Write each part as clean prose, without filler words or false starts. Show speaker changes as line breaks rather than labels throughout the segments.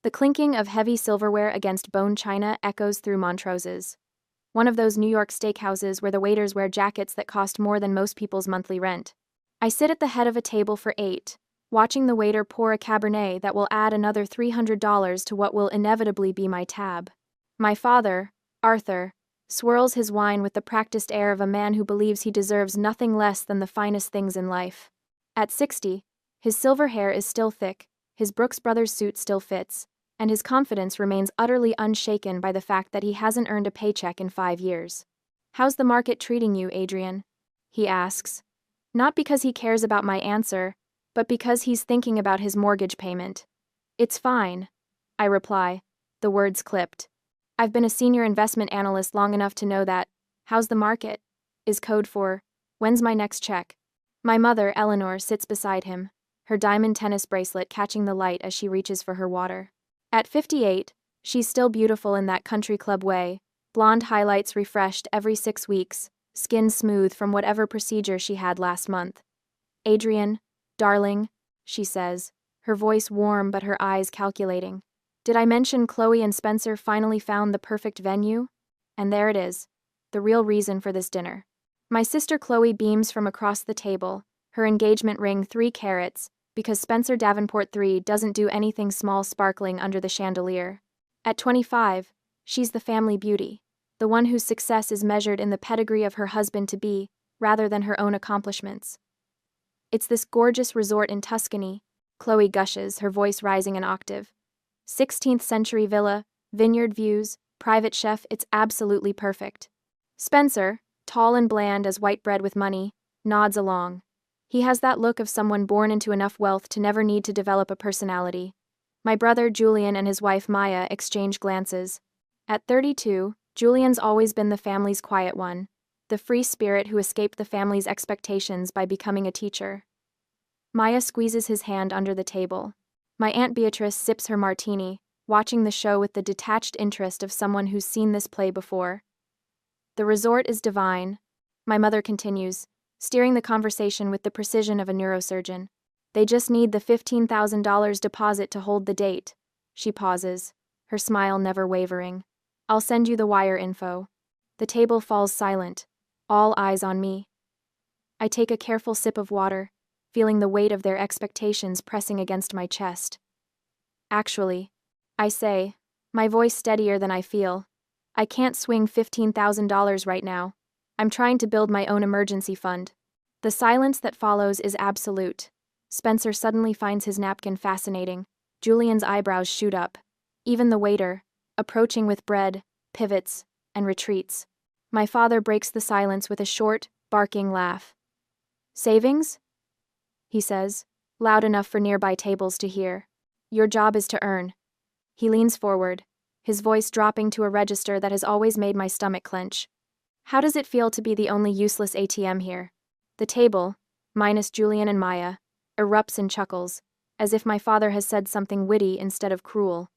The clinking of heavy silverware against bone china echoes through Montrose's, one of those New York steakhouses where the waiters wear jackets that cost more than most people's monthly rent. I sit at the head of a table for 8, watching the waiter pour a Cabernet that will add another $300 to what will inevitably be my tab. My father, Arthur, swirls his wine with the practiced air of a man who believes he deserves nothing less than the finest things in life. At 60, his silver hair is still thick, his Brooks Brothers suit still fits, and his confidence remains utterly unshaken by the fact that he hasn't earned a paycheck in 5 years. "How's the market treating you, Adrian?" he asks. Not because he cares about my answer, but because he's thinking about his mortgage payment. "It's fine," I reply, the words clipped. I've been a senior investment analyst long enough to know that "how's the market" is code for "when's my next check?" My mother, Eleanor, sits beside him, her diamond tennis bracelet catching the light as she reaches for her water. At 58, she's still beautiful in that country club way, blonde highlights refreshed every 6 weeks, skin smooth from whatever procedure she had last month. "Adrian, darling," she says, her voice warm but her eyes calculating. "Did I mention Chloe and Spencer finally found the perfect venue? And there it is, the real reason for this dinner." My sister Chloe beams from across the table, her engagement ring 3 carats, because Spencer Davenport III doesn't do anything small sparkling under the chandelier. At 25, she's the family beauty, the one whose success is measured in the pedigree of her husband-to-be, rather than her own accomplishments. "It's this gorgeous resort in Tuscany," Chloe gushes, her voice rising an octave. "16th century villa, vineyard views, private chef, it's absolutely perfect." Spencer, tall and bland as white bread with money, nods along. He has that look of someone born into enough wealth to never need to develop a personality. My brother Julian and his wife Maya exchange glances. At 32, Julian's always been the family's quiet one, the free spirit who escaped the family's expectations by becoming a teacher. Maya squeezes his hand under the table. My Aunt Beatrice sips her martini, watching the show with the detached interest of someone who's seen this play before. "The resort is divine," my mother continues, steering the conversation with the precision of a neurosurgeon. "They just need the $15,000 deposit to hold the date." She pauses, her smile never wavering. "I'll send you the wire info." The table falls silent, all eyes on me. I take a careful sip of water, feeling the weight of their expectations pressing against my chest. "Actually," I say, my voice steadier than I feel, "I can't swing $15,000 right now. I'm trying to build my own emergency fund." The silence that follows is absolute. Spencer suddenly finds his napkin fascinating. Julian's eyebrows shoot up. Even the waiter, approaching with bread, pivots, and retreats. My father breaks the silence with a short, barking laugh. "Savings?" he says, loud enough for nearby tables to hear. "Your job is to earn." He leans forward, his voice dropping to a register that has always made my stomach clench. How does it feel to be the only useless ATM here? The table, minus Julian and Maya, erupts in chuckles, as if my father has said something witty instead of cruel.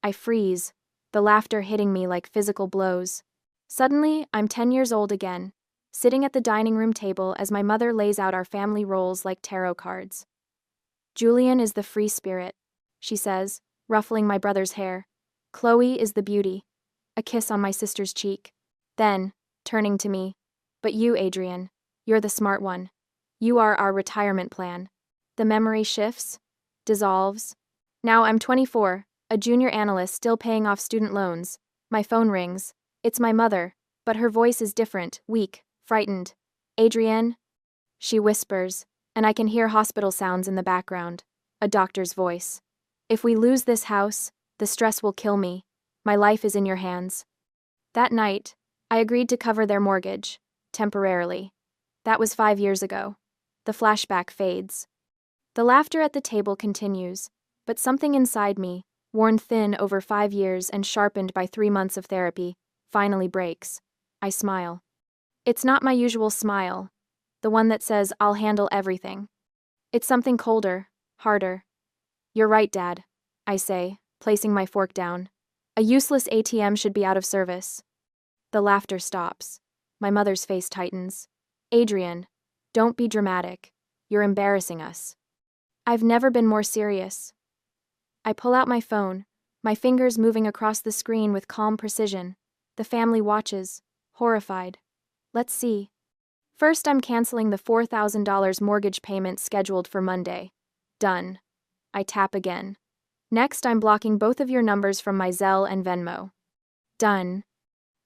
I freeze, the laughter hitting me like physical blows. Suddenly, I'm 10 years old again, sitting at the dining room table as my mother lays out our family roles like tarot cards. "Julian is the free spirit," she says, ruffling my brother's hair. "Chloe is the beauty." A kiss on my sister's cheek. Then, turning to me, "But you, Adrian, you're the smart one. You are our retirement plan." The memory shifts, dissolves. Now I'm 24, a junior analyst still paying off student loans. My phone rings. It's my mother, but her voice is different, weak, frightened. "Adrienne?" she whispers, and I can hear hospital sounds in the background. A doctor's voice. "If we lose this house, the stress will kill me. My life is in your hands." That night, I agreed to cover their mortgage, temporarily. That was 5 years ago. The flashback fades. The laughter at the table continues, but something inside me, worn thin over 5 years and sharpened by 3 months of therapy, finally breaks. I smile. It's not my usual smile, the one that says I'll handle everything. It's something colder, harder. "You're right, Dad," I say, placing my fork down. "A useless ATM should be out of service." The laughter stops. My mother's face tightens. "Adrian, don't be dramatic. You're embarrassing us." I've never been more serious. I pull out my phone, my fingers moving across the screen with calm precision. The family watches, horrified. Let's see. First, I'm canceling the $4,000 mortgage payment scheduled for Monday. Done. I tap again. Next, I'm blocking both of your numbers from my Zelle and Venmo. Done.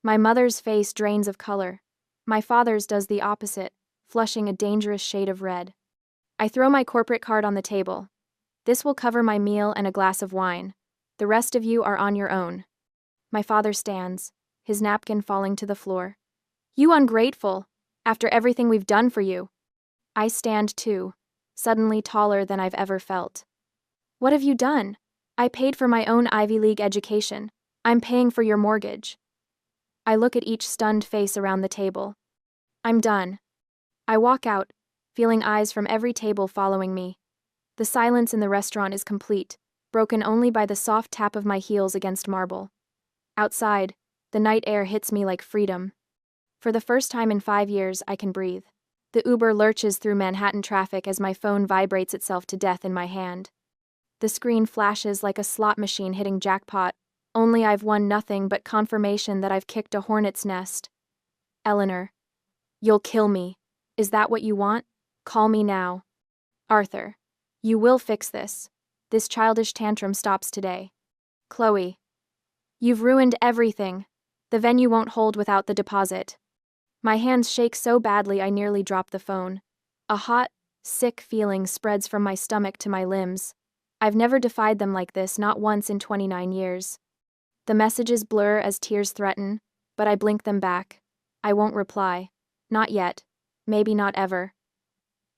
My mother's face drains of color. My father's does the opposite, flushing a dangerous shade of red. I throw my corporate card on the table. This will cover my meal and a glass of wine. The rest of you are on your own. My father stands, his napkin falling to the floor. You ungrateful! After everything we've done for you. I stand too, suddenly taller than I've ever felt. What have you done? I paid for my own Ivy League education. I'm paying for your mortgage. I look at each stunned face around the table. I'm done. I walk out, feeling eyes from every table following me. The silence in the restaurant is complete, broken only by the soft tap of my heels against marble. Outside, the night air hits me like freedom. For the first time in 5 years, I can breathe. The Uber lurches through Manhattan traffic as my phone vibrates itself to death in my hand. The screen flashes like a slot machine hitting jackpot, only I've won nothing but confirmation that I've kicked a hornet's nest. Eleanor. You'll kill me. Is that what you want? Call me now. Arthur. You will fix this. This childish tantrum stops today. Chloe. You've ruined everything. The venue won't hold without the deposit. My hands shake so badly I nearly drop the phone. A hot, sick feeling spreads from my stomach to my limbs. I've never defied them like this, not once in 29 years. The messages blur as tears threaten, but I blink them back. I won't reply. Not yet. Maybe not ever.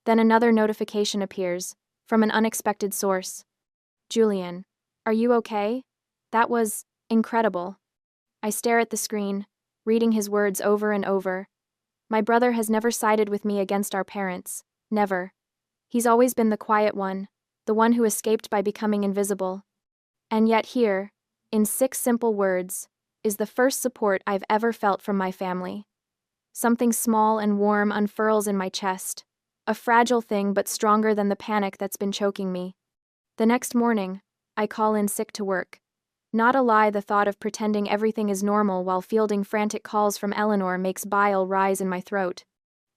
Then another notification appears, from an unexpected source. Julian, are you okay? That was incredible. I stare at the screen, reading his words over and over. My brother has never sided with me against our parents. Never. He's always been the quiet one, the one who escaped by becoming invisible. And yet here, in 6 simple words, is the first support I've ever felt from my family. Something small and warm unfurls in my chest, a fragile thing but stronger than the panic that's been choking me. The next morning, I call in sick to work. Not a lie, the thought of pretending everything is normal while fielding frantic calls from Eleanor makes bile rise in my throat.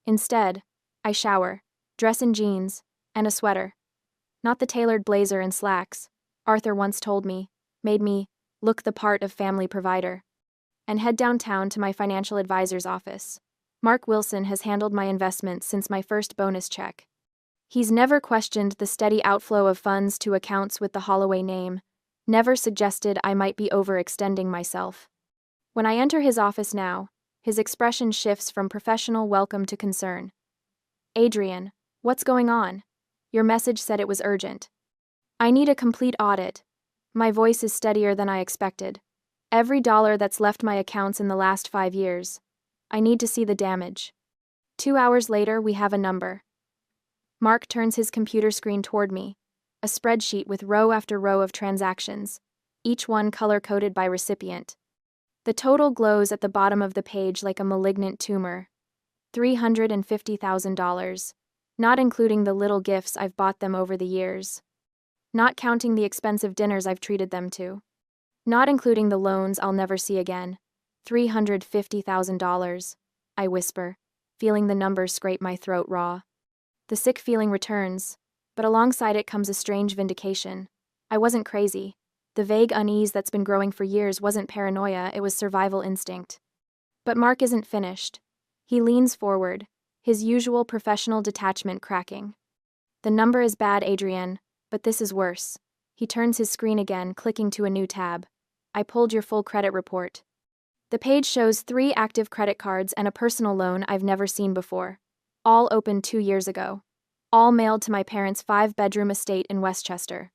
Instead, I shower, dress in jeans, and a sweater. Not the tailored blazer and slacks, Arthur once told me, made me look the part of family provider. And head downtown to my financial advisor's office. Mark Wilson has handled my investments since my first bonus check. He's never questioned the steady outflow of funds to accounts with the Holloway name, never suggested I might be overextending myself. When I enter his office now, his expression shifts from professional welcome to concern. Adrian, what's going on? Your message said it was urgent. I need a complete audit. My voice is steadier than I expected. Every dollar that's left my accounts in the last 5 years. I need to see the damage. 2 hours later, we have a number. Mark turns his computer screen toward me, a spreadsheet with row after row of transactions, each one color-coded by recipient. The total glows at the bottom of the page like a malignant tumor. $350,000, not including the little gifts I've bought them over the years. Not counting the expensive dinners I've treated them to. Not including the loans I'll never see again. $350,000, I whisper, feeling the numbers scrape my throat raw. The sick feeling returns, but alongside it comes a strange vindication. I wasn't crazy. The vague unease that's been growing for years wasn't paranoia, it was survival instinct. But Mark isn't finished. He leans forward, his usual professional detachment cracking. The number is bad, Adrian, but this is worse. He turns his screen again, clicking to a new tab. I pulled your full credit report. The page shows 3 active credit cards and a personal loan I've never seen before. All opened 2 years ago. All mailed to my parents' 5-bedroom estate in Westchester.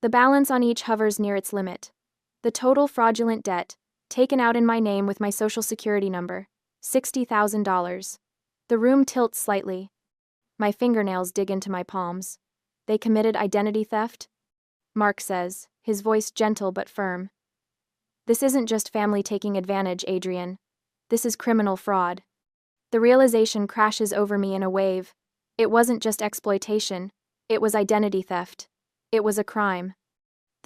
The balance on each hovers near its limit. The total fraudulent debt, taken out in my name with my social security number, $60,000. The room tilts slightly. My fingernails dig into my palms. They committed identity theft? Mark says, his voice gentle but firm. This isn't just family taking advantage, Adrian. This is criminal fraud. The realization crashes over me in a wave. It wasn't just exploitation. It was identity theft. It was a crime.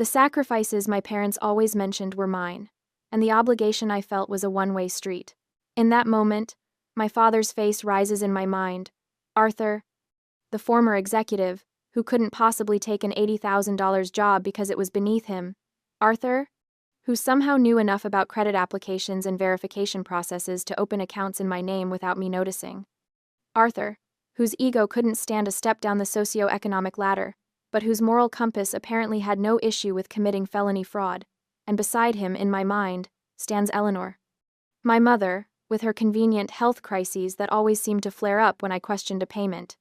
The sacrifices my parents always mentioned were mine, and the obligation I felt was a one-way street. In that moment, my father's face rises in my mind. Arthur, the former executive, who couldn't possibly take an $80,000 job because it was beneath him. Arthur, who somehow knew enough about credit applications and verification processes to open accounts in my name without me noticing. Arthur, whose ego couldn't stand a step down the socio-economic ladder, but whose moral compass apparently had no issue with committing felony fraud, and beside him, in my mind, stands Eleanor. My mother, with her convenient health crises that always seemed to flare up when I questioned a payment.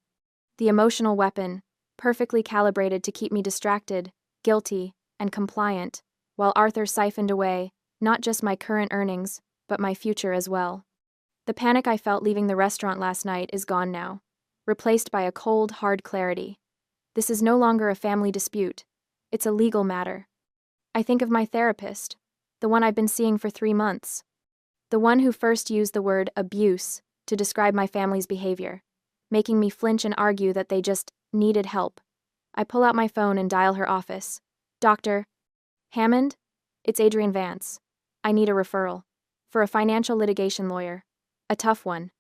The emotional weapon, perfectly calibrated to keep me distracted, guilty, and compliant, while Arthur siphoned away, not just my current earnings, but my future as well. The panic I felt leaving the restaurant last night is gone now, replaced by a cold, hard clarity. This is no longer a family dispute. It's a legal matter. I think of my therapist, the one I've been seeing for 3 months. The one who first used the word abuse to describe my family's behavior, making me flinch and argue that they just needed help. I pull out my phone and dial her office. Dr. Hammond? It's Adrian Vance. I need a referral. For a financial litigation lawyer. A tough one.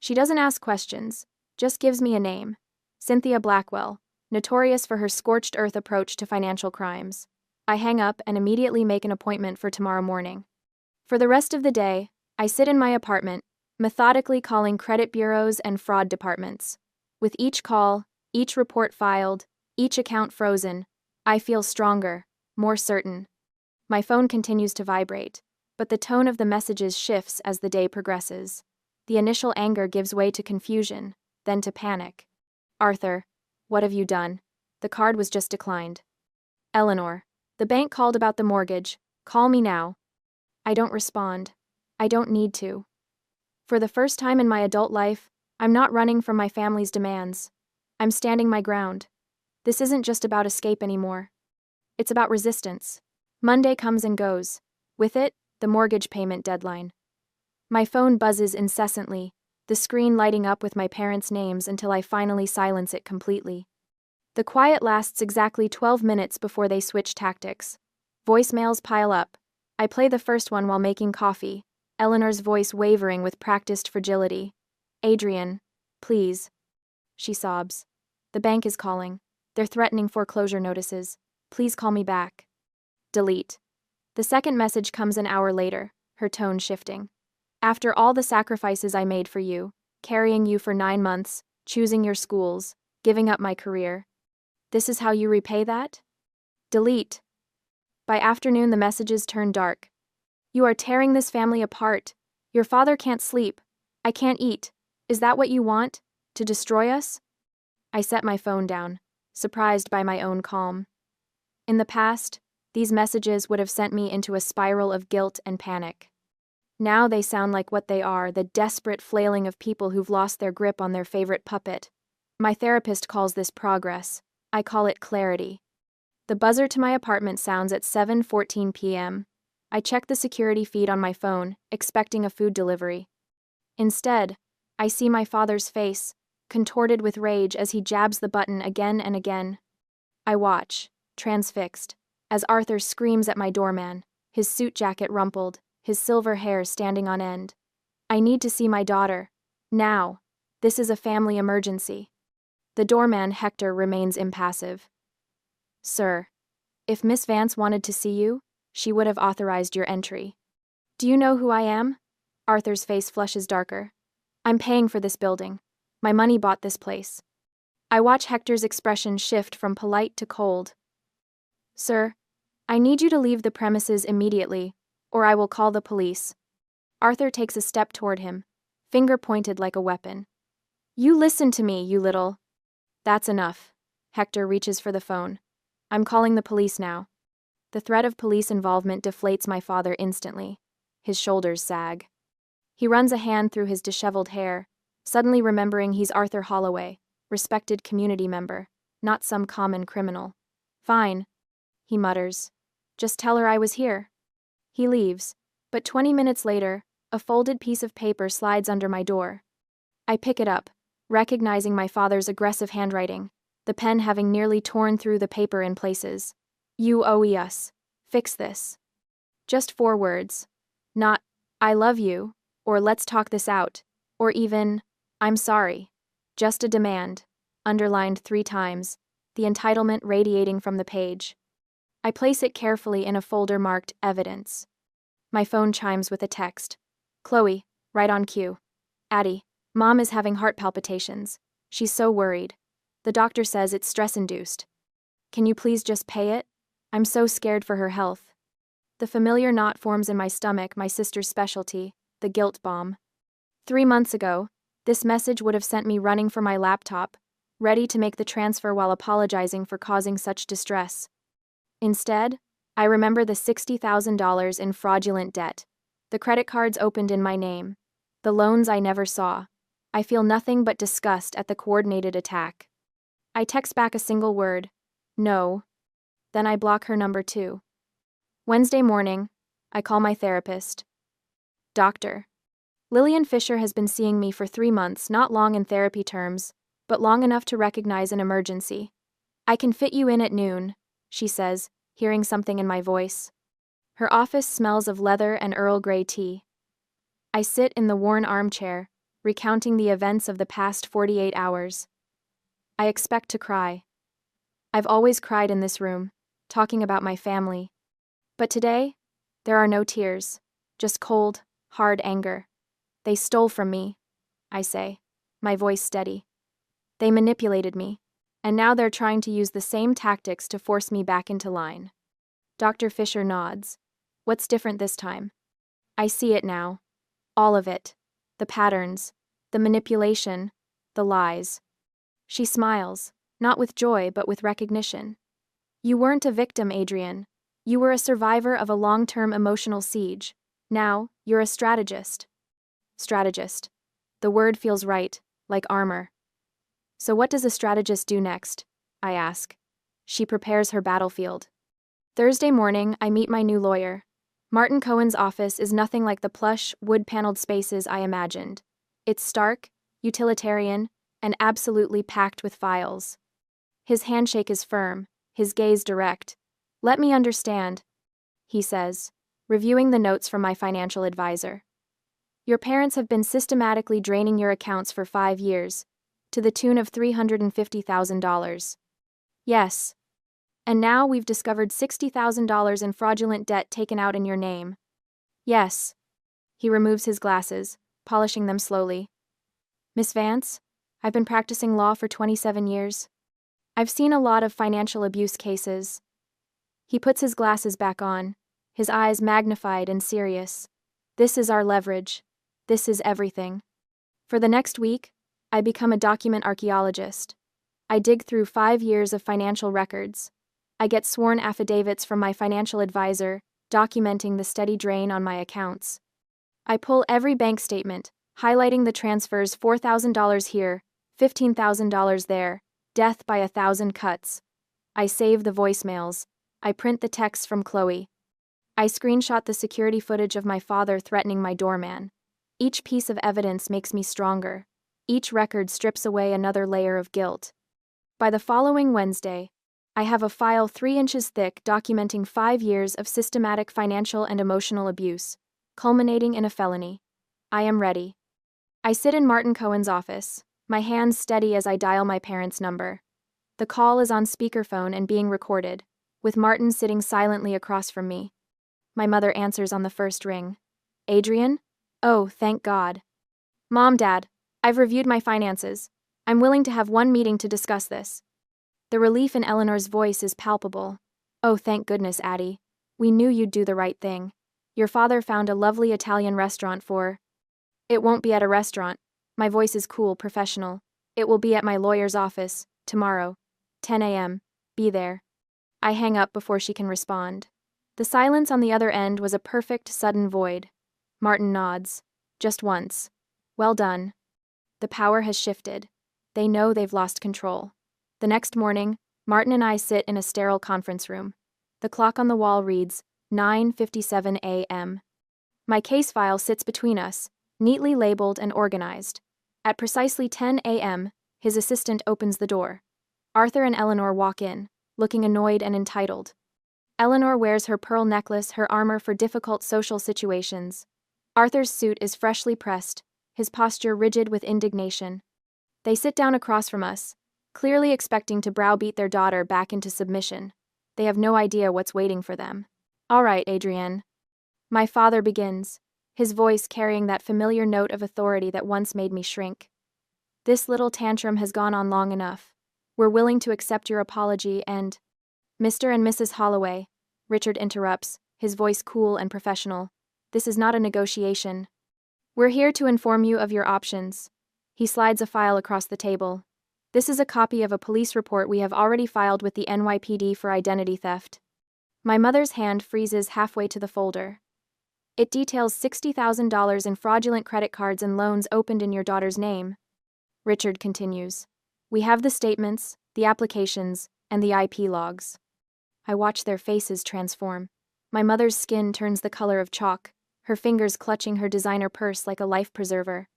She doesn't ask questions, just gives me a name. Cynthia Blackwell, notorious for her scorched earth approach to financial crimes. I hang up and immediately make an appointment for tomorrow morning. For the rest of the day, I sit in my apartment, methodically calling credit bureaus and fraud departments. With each call, each report filed, each account frozen, I feel stronger, more certain. My phone continues to vibrate, but the tone of the messages shifts as the day progresses. The initial anger gives way to confusion, then to panic. Arthur, what have you done? The card was just declined. Eleanor, the bank called about the mortgage. Call me now. I don't respond. I don't need to. For the first time in my adult life, I'm not running from my family's demands. I'm standing my ground. This isn't just about escape anymore. It's about resistance. Monday comes and goes. With it, the mortgage payment deadline. My phone buzzes incessantly, the screen lighting up with my parents' names until I finally silence it completely. The quiet lasts exactly 12 minutes before they switch tactics. Voicemails pile up. I play the first one while making coffee, Eleanor's voice wavering with practiced fragility. Adrian, please. She sobs. The bank is calling. They're threatening foreclosure notices. Please call me back. Delete. The second message comes an hour later, her tone shifting. After all the sacrifices I made for you, carrying you for 9 months, choosing your schools, giving up my career. This is how you repay that? Delete. By afternoon, the messages turn dark. You are tearing this family apart. Your father can't sleep. I can't eat. Is that what you want? To destroy us? I set my phone down, surprised by my own calm. In the past, these messages would have sent me into a spiral of guilt and panic. Now they sound like what they are, the desperate flailing of people who've lost their grip on their favorite puppet. My therapist calls this progress. I call it clarity. The buzzer to my apartment sounds at 7:14 p.m. I check the security feed on my phone, expecting a food delivery. Instead, I see my father's face, contorted with rage as he jabs the button again and again. I watch, transfixed, as Arthur screams at my doorman, his suit jacket rumpled, his silver hair standing on end. I need to see my daughter. Now. This is a family emergency. The doorman, Hector, remains impassive. Sir, if Miss Vance wanted to see you, she would have authorized your entry. Do you know who I am? Arthur's face flushes darker. I'm paying for this building. My money bought this place. I watch Hector's expression shift from polite to cold. Sir, I need you to leave the premises immediately, or I will call the police. Arthur takes a step toward him, finger pointed like a weapon. You listen to me, you little... That's enough. Hector reaches for the phone. I'm calling the police now. The threat of police involvement deflates my father instantly. His shoulders sag. He runs a hand through his disheveled hair, suddenly remembering he's Arthur Holloway, respected community member, not some common criminal. Fine, he mutters. Just tell her I was here. He leaves, but 20 minutes later, a folded piece of paper slides under my door. I pick it up, recognizing my father's aggressive handwriting, the pen having nearly torn through the paper in places. You owe us. Fix this. Just 4 words. Not, I love you, or let's talk this out, or even, I'm sorry. Just a demand, underlined 3 times, the entitlement radiating from the page. I place it carefully in a folder marked Evidence. My phone chimes with a text. Chloe, right on cue. Addie, Mom is having heart palpitations. She's so worried. The doctor says it's stress-induced. Can you please just pay it? I'm so scared for her health. The familiar knot forms in my stomach, my sister's specialty, the guilt bomb. 3 months ago, this message would have sent me running for my laptop, ready to make the transfer while apologizing for causing such distress. Instead, I remember the $60,000 in fraudulent debt, the credit cards opened in my name, the loans I never saw. I feel nothing but disgust at the coordinated attack. I text back a single word, no. Then I block her number too. Wednesday morning, I call my therapist. Doctor. Lillian Fisher has been seeing me for 3 months, not long in therapy terms, but long enough to recognize an emergency. I can fit you in at noon, she says, hearing something in my voice. Her office smells of leather and Earl Grey tea. I sit in the worn armchair, recounting the events of the past 48 hours. I expect to cry. I've always cried in this room, talking about my family. But today, there are no tears, just cold, hard anger. They stole from me, I say, my voice steady. They manipulated me, and now they're trying to use the same tactics to force me back into line. Dr. Fisher nods. What's different this time? I see it now. All of it. The patterns, the manipulation, the lies. She smiles, not with joy but with recognition. You weren't a victim, Adrian. You were a survivor of a long-term emotional siege. Now, you're a strategist. Strategist. The word feels right, like armor. So what does a strategist do next? I ask. She prepares her battlefield. Thursday morning, I meet my new lawyer. Martin Cohen's office is nothing like the plush, wood-paneled spaces I imagined. It's stark, utilitarian, and absolutely packed with files. His handshake is firm, his gaze direct. Let me understand, he says, reviewing the notes from my financial advisor. Your parents have been systematically draining your accounts for 5 years, to the tune of $350,000. Yes. And now we've discovered $60,000 in fraudulent debt taken out in your name. Yes. He removes his glasses, polishing them slowly. Miss Vance, I've been practicing law for 27 years. I've seen a lot of financial abuse cases. He puts his glasses back on, his eyes magnified and serious. This is our leverage. This is everything. For the next week, I become a document archaeologist. I dig through 5 years of financial records. I get sworn affidavits from my financial advisor, documenting the steady drain on my accounts. I pull every bank statement, highlighting the transfers: $4,000 here, $15,000 there, death by 1,000 cuts. I save the voicemails. I print the texts from Chloe. I screenshot the security footage of my father threatening my doorman. Each piece of evidence makes me stronger. Each record strips away another layer of guilt. By the following Wednesday, I have a file 3 inches thick documenting 5 years of systematic financial and emotional abuse, culminating in a felony. I am ready. I sit in Martin Cohen's office, my hands steady as I dial my parents' number. The call is on speakerphone and being recorded, with Martin sitting silently across from me. My mother answers on the first ring. Adrian? Oh, thank God. Mom, Dad, I've reviewed my finances. I'm willing to have one meeting to discuss this. The relief in Eleanor's voice is palpable. Oh, thank goodness, Addie. We knew you'd do the right thing. Your father found a lovely Italian restaurant for... It won't be at a restaurant. My voice is cool, professional. It will be at my lawyer's office, tomorrow. 10 a.m. Be there. I hang up before she can respond. The silence on the other end was a perfect, sudden void. Martin nods. Just once. Well done. The power has shifted. They know they've lost control. The next morning, Martin and I sit in a sterile conference room. The clock on the wall reads 9:57 a.m. My case file sits between us, neatly labeled and organized. At precisely 10 a.m., his assistant opens the door. Arthur and Eleanor walk in, looking annoyed and entitled. Eleanor wears her pearl necklace, her armor for difficult social situations. Arthur's suit is freshly pressed, his posture rigid with indignation. They sit down across from us, clearly expecting to browbeat their daughter back into submission. They have no idea what's waiting for them. "All right, Adrienne." My father begins, his voice carrying that familiar note of authority that once made me shrink. "This little tantrum has gone on long enough. We're willing to accept your apology and—" "Mr. and Mrs. Holloway," Richard interrupts, his voice cool and professional. "This is not a negotiation. We're here to inform you of your options." He slides a file across the table. "This is a copy of a police report we have already filed with the NYPD for identity theft." My mother's hand freezes halfway to the folder. "It details $60,000 in fraudulent credit cards and loans opened in your daughter's name." Richard continues. "We have the statements, the applications, and the IP logs." I watch their faces transform. My mother's skin turns the color of chalk, her fingers clutching her designer purse like a life preserver.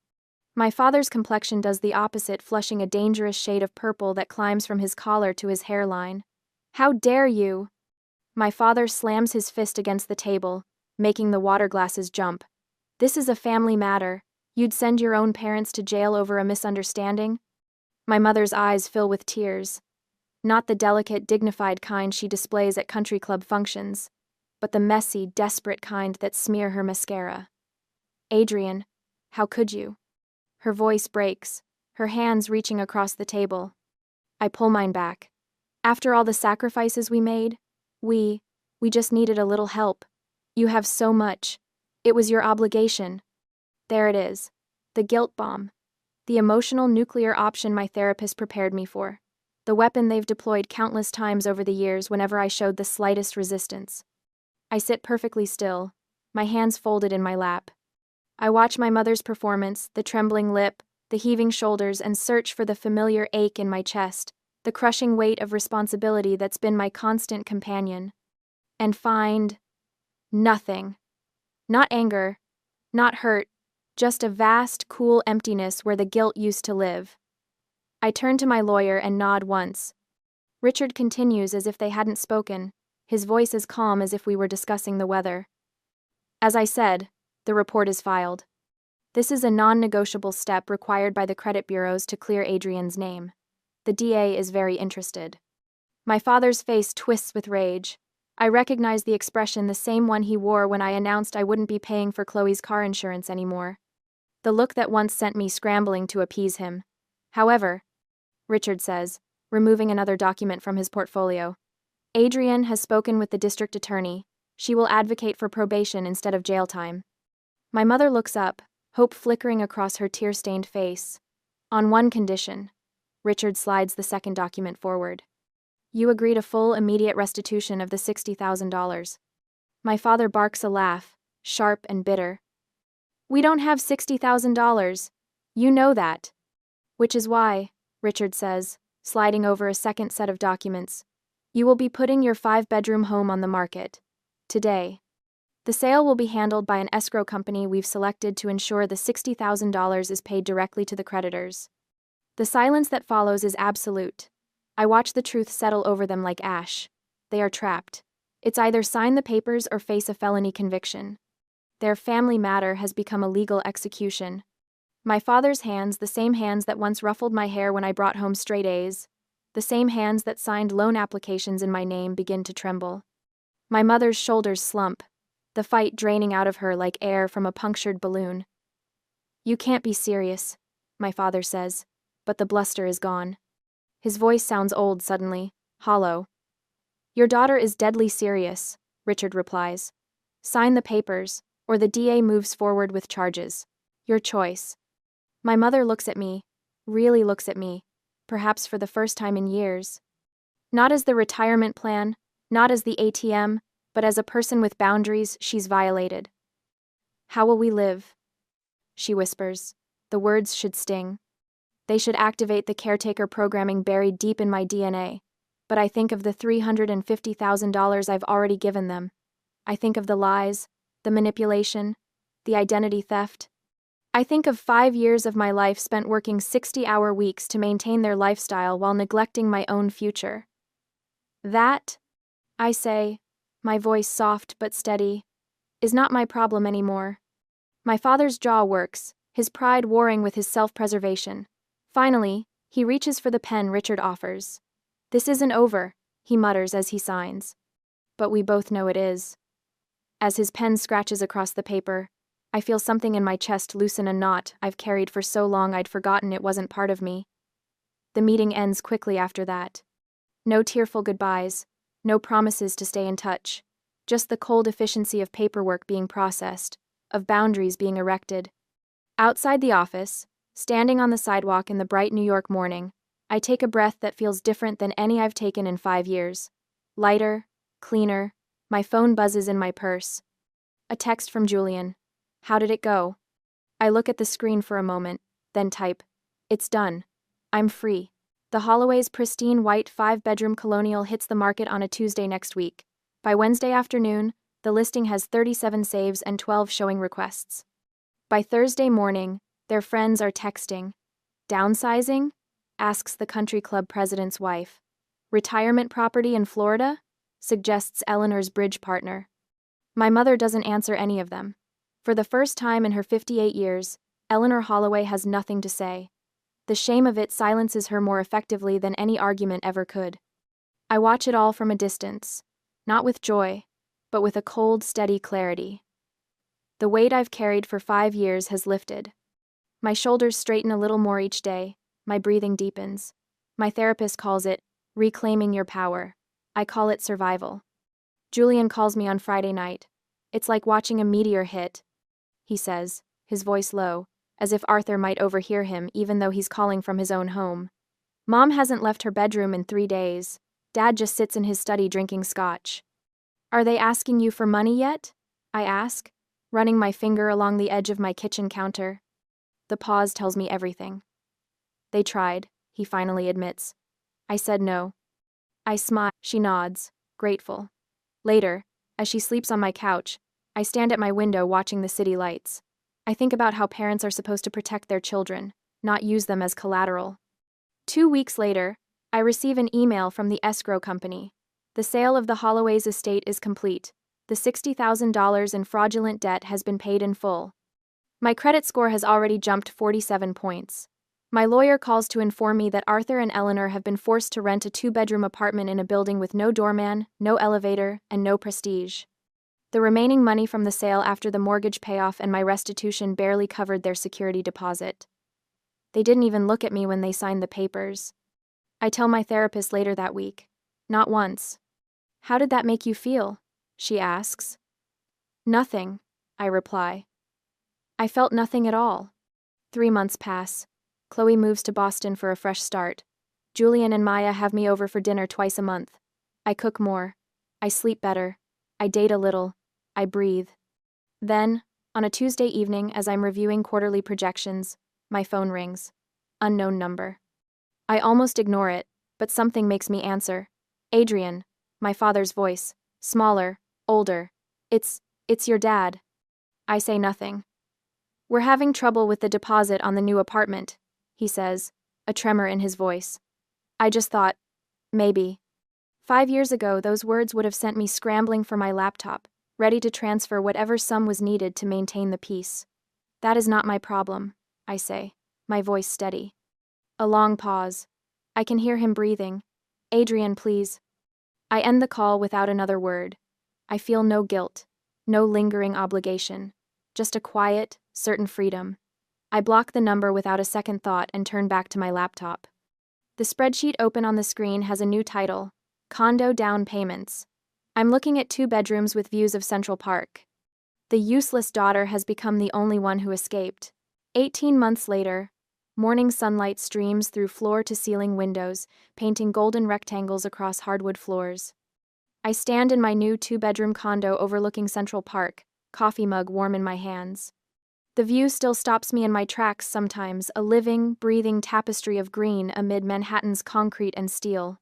My father's complexion does the opposite, flushing a dangerous shade of purple that climbs from his collar to his hairline. "How dare you!" My father slams his fist against the table, making the water glasses jump. "This is a family matter. You'd send your own parents to jail over a misunderstanding?" My mother's eyes fill with tears. Not the delicate, dignified kind she displays at country club functions, but the messy, desperate kind that smear her mascara. "Adrienne, how could you?" Her voice breaks, her hands reaching across the table. I pull mine back. "After all the sacrifices we made, we just needed a little help. You have so much. It was your obligation." There it is. The guilt bomb. The emotional nuclear option my therapist prepared me for. The weapon they've deployed countless times over the years whenever I showed the slightest resistance. I sit perfectly still, my hands folded in my lap. I watch my mother's performance, the trembling lip, the heaving shoulders, and search for the familiar ache in my chest, the crushing weight of responsibility that's been my constant companion. And find nothing. Not anger, not hurt, just a vast, cool emptiness where the guilt used to live. I turn to my lawyer and nod once. Richard continues as if they hadn't spoken, his voice as calm as if we were discussing the weather. "As I said, the report is filed. This is a non-negotiable step required by the credit bureaus to clear Adrienne's name. The DA is very interested." My father's face twists with rage. I recognize the expression, the same one he wore when I announced I wouldn't be paying for Chloe's car insurance anymore. The look that once sent me scrambling to appease him. "However," Richard says, removing another document from his portfolio, "Adrienne has spoken with the district attorney. She will advocate for probation instead of jail time." My mother looks up, hope flickering across her tear-stained face. "On one condition." Richard slides the second document forward. "You agree to full, immediate restitution of the $60,000. My father barks a laugh, sharp and bitter. "We don't have $60,000. You know that." "Which is why," Richard says, sliding over a second set of documents, "you will be putting your 5-bedroom home on the market. Today. The sale will be handled by an escrow company we've selected to ensure the $60,000 is paid directly to the creditors." The silence that follows is absolute. I watch the truth settle over them like ash. They are trapped. It's either sign the papers or face a felony conviction. Their family matter has become a legal execution. My father's hands, the same hands that once ruffled my hair when I brought home straight A's, the same hands that signed loan applications in my name, begin to tremble. My mother's shoulders slump, the fight draining out of her like air from a punctured balloon. "You can't be serious," my father says, but the bluster is gone. His voice sounds old suddenly, hollow. "Your daughter is deadly serious," Richard replies. "Sign the papers, or the DA moves forward with charges. Your choice." My mother looks at me, really looks at me, perhaps for the first time in years. Not as the retirement plan, not as the ATM, but as a person with boundaries she's violated. "How will we live?" she whispers. The words should sting. They should activate the caretaker programming buried deep in my DNA. But I think of the $350,000 I've already given them. I think of the lies, the manipulation, the identity theft. I think of 5 years of my life spent working 60-hour weeks to maintain their lifestyle while neglecting my own future. That, I say, My voice soft but steady, is not my problem anymore. My father's jaw works, his pride warring with his self-preservation. Finally, he reaches for the pen Richard offers. This isn't over, he mutters as he signs. But we both know it is. As his pen scratches across the paper, I feel something in my chest loosen a knot I've carried for so long I'd forgotten it wasn't part of me. The meeting ends quickly after that. No tearful goodbyes, no promises to stay in touch, just the cold efficiency of paperwork being processed, of boundaries being erected. Outside the office, standing on the sidewalk in the bright New York morning, I take a breath that feels different than any I've taken in 5 years. Lighter, cleaner, my phone buzzes in my purse. A text from Julian. How did it go? I look at the screen for a moment, then type. It's done. I'm free. The Holloway's pristine white 5-bedroom colonial hits the market on a Tuesday next week. By Wednesday afternoon, the listing has 37 saves and 12 showing requests. By Thursday morning, their friends are texting. Downsizing? Asks the country club president's wife. Retirement property in Florida? Suggests Eleanor's bridge partner. My mother doesn't answer any of them. For the first time in her 58 years, Eleanor Holloway has nothing to say. The shame of it silences her more effectively than any argument ever could. I watch it all from a distance, not with joy, but with a cold, steady clarity. The weight I've carried for 5 years has lifted. My shoulders straighten a little more each day, my breathing deepens. My therapist calls it reclaiming your power. I call it survival. Julian calls me on Friday night. It's like watching a meteor hit, he says, his voice low, as if Arthur might overhear him even though he's calling from his own home. Mom hasn't left her bedroom in 3 days. Dad just sits in his study drinking scotch. Are they asking you for money yet? I ask, running my finger along the edge of my kitchen counter. The pause tells me everything. They tried, he finally admits. I said no. I smile. She nods, grateful. Later, as she sleeps on my couch, I stand at my window watching the city lights. I think about how parents are supposed to protect their children, not use them as collateral. 2 weeks later, I receive an email from the escrow company. The sale of the Holloway's estate is complete. The $60,000 in fraudulent debt has been paid in full. My credit score has already jumped 47 points. My lawyer calls to inform me that Arthur and Eleanor have been forced to rent a 2-bedroom apartment in a building with no doorman, no elevator, and no prestige. The remaining money from the sale after the mortgage payoff and my restitution barely covered their security deposit. They didn't even look at me when they signed the papers. I tell my therapist later that week. Not once. How did that make you feel? She asks. Nothing, I reply. I felt nothing at all. 3 months pass. Chloe moves to Boston for a fresh start. Julian and Maya have me over for dinner twice a month. I cook more. I sleep better. I date a little. I breathe. Then, on a Tuesday evening as I'm reviewing quarterly projections, my phone rings. Unknown number. I almost ignore it, but something makes me answer. Adrian, my father's voice, smaller, older. It's your dad. I say nothing. We're having trouble with the deposit on the new apartment, he says, a tremor in his voice. I just thought, maybe. 5 years ago, those words would have sent me scrambling for my laptop, ready to transfer whatever sum was needed to maintain the peace. That is not my problem, I say, my voice steady. A long pause. I can hear him breathing. Adrian, please. I end the call without another word. I feel no guilt, no lingering obligation, just a quiet, certain freedom. I block the number without a second thought and turn back to my laptop. The spreadsheet open on the screen has a new title, Condo Down Payments. I'm looking at 2 bedrooms with views of Central Park. The useless daughter has become the only one who escaped. 18 months later, morning sunlight streams through floor-to-ceiling windows, painting golden rectangles across hardwood floors. I stand in my new 2-bedroom condo overlooking Central Park, coffee mug warm in my hands. The view still stops me in my tracks sometimes, a living, breathing tapestry of green amid Manhattan's concrete and steel.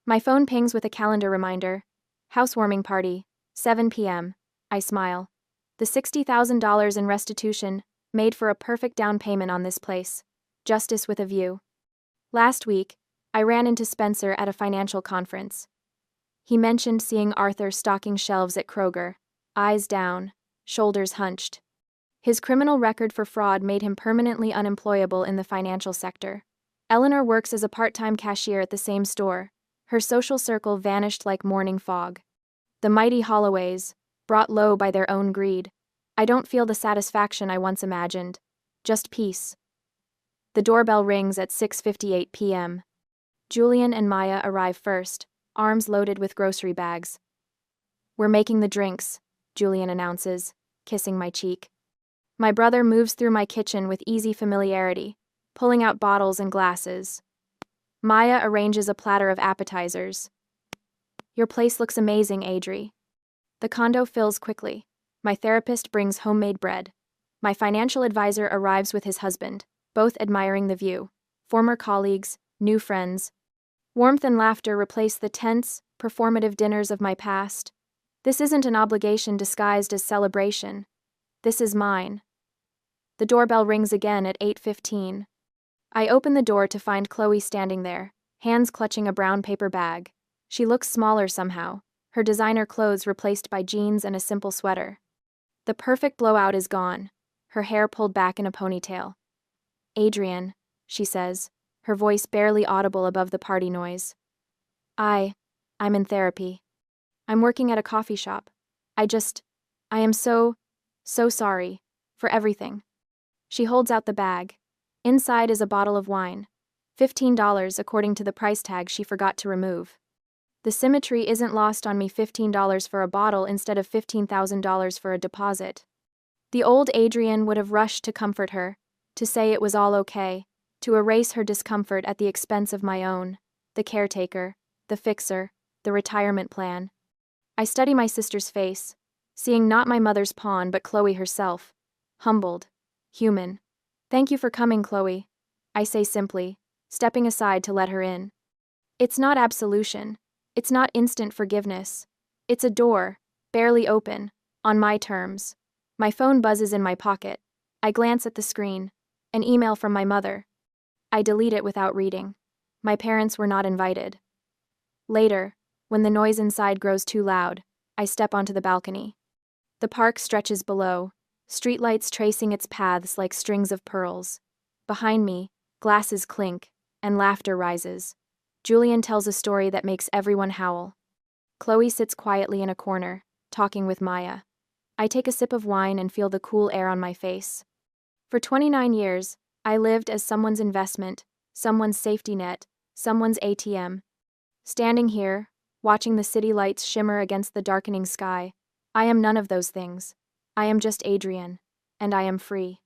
My phone pings with a calendar reminder. Housewarming party, 7 p.m. I smile. The $60,000 in restitution, made for a perfect down payment on this place. Justice with a view. Last week, I ran into Spencer at a financial conference. He mentioned seeing Arthur stocking shelves at Kroger, eyes down, shoulders hunched. His criminal record for fraud made him permanently unemployable in the financial sector. Eleanor works as a part-time cashier at the same store. Her social circle vanished like morning fog. The mighty Holloways, brought low by their own greed. I don't feel the satisfaction I once imagined. Just peace. The doorbell rings at 6:58 p.m. Julian and Maya arrive first, arms loaded with grocery bags. "We're making the drinks," Julian announces, kissing my cheek. My brother moves through my kitchen with easy familiarity, pulling out bottles and glasses. Maya arranges a platter of appetizers. "Your place looks amazing, Adri." The condo fills quickly. My therapist brings homemade bread. My financial advisor arrives with his husband, both admiring the view. Former colleagues, new friends. Warmth and laughter replace the tense, performative dinners of my past. This isn't an obligation disguised as celebration. This is mine. The doorbell rings again at 8:15. I open the door to find Chloe standing there, hands clutching a brown paper bag. She looks smaller somehow, her designer clothes replaced by jeans and a simple sweater. The perfect blowout is gone, her hair pulled back in a ponytail. "Adrian," she says, her voice barely audible above the party noise. I'm in therapy. I'm working at a coffee shop. I am so sorry for everything." She holds out the bag. Inside is a bottle of wine. $15 according to the price tag she forgot to remove. The symmetry isn't lost on me. $15 for a bottle instead of $15,000 for a deposit. The old Adrian would have rushed to comfort her, to say it was all okay, to erase her discomfort at the expense of my own, the caretaker, the fixer, the retirement plan. I study my sister's face, seeing not my mother's pawn but Chloe herself, humbled, human. "Thank you for coming, Chloe," I say simply, stepping aside to let her in. It's not absolution. It's not instant forgiveness. It's a door, barely open, on my terms. My phone buzzes in my pocket. I glance at the screen. An email from my mother. I delete it without reading. My parents were not invited. Later, when the noise inside grows too loud, I step onto the balcony. The park stretches below, streetlights tracing its paths like strings of pearls. Behind me, glasses clink, and laughter rises. Julian tells a story that makes everyone howl. Chloe sits quietly in a corner, talking with Maya. I take a sip of wine and feel the cool air on my face. For 29 years, I lived as someone's investment, someone's safety net, someone's ATM. Standing here, watching the city lights shimmer against the darkening sky, I am none of those things. I am just Adrian, and I am free.